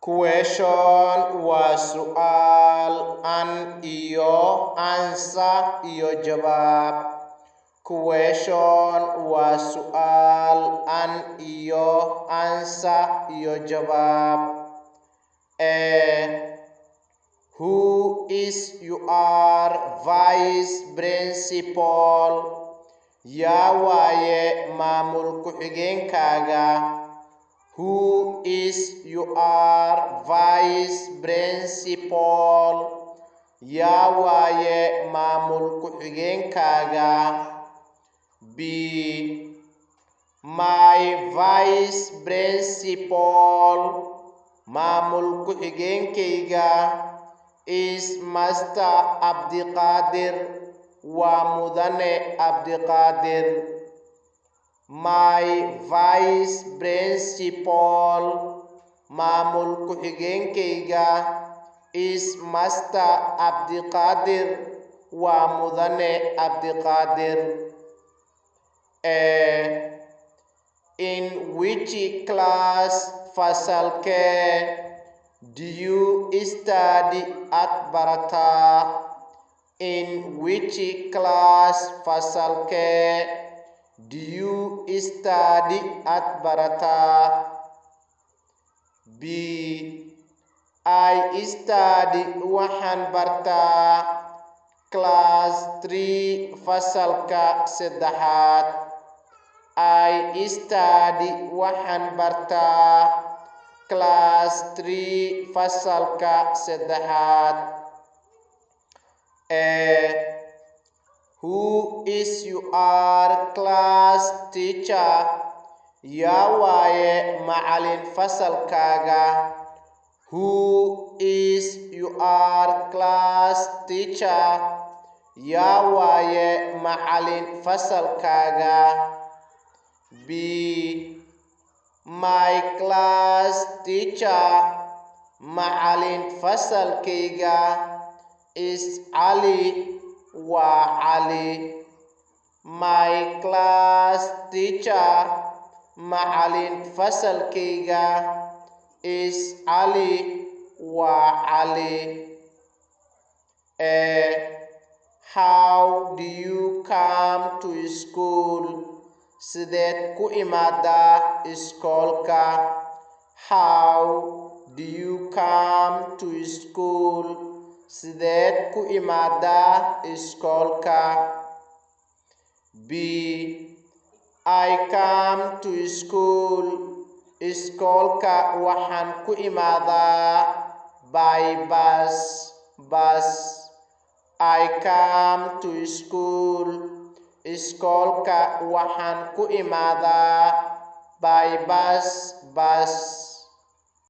Question waa su'aal an iyo answer iyo jawaab. Question waa su'aal an iyo answer iyo jawaab. Who is your vice principal? Yaa waaye maamul ku-xigeenkaaga. Who is your vice principal? Yaa waaye maamul ku-xigeenkaaga. B. My vice principal. Maamul ku-xigeenkayga is Master Abdiqaadir. Waa Mudane Abdiqaadir. My vice principal. Maamul ku-xigeenkayga is Master Abdiqaadir. Waa Mudane Abdiqaadir. In which class fasalkee do you study at barataa? In which class fasalkee do you study at barataa? B. I study waxaan bartaa class 3 fasalka saddexaad. I study waxaan bartaa class 3 fasalka saddexaad. Who is your class teacher? Yaa waaye macalin fasalkaaga. Who is your class teacher? Yaa waaye macalin fasalkaaga. B. My class teacher. Macalin fasalkayga is Ali. Waa Ali. My class teacher. Macalin fasalkayga is Ali. Waa Ali. How do you come to school? Sideed ku imaadaa iskoolka? How do you come to school? Sideed ku imaadaa iskoolka? B. I come to school. Iskoolka waxaan ku imaadaa by bus. I come to school. Iskoolka waxaan ku imaadaa by bus.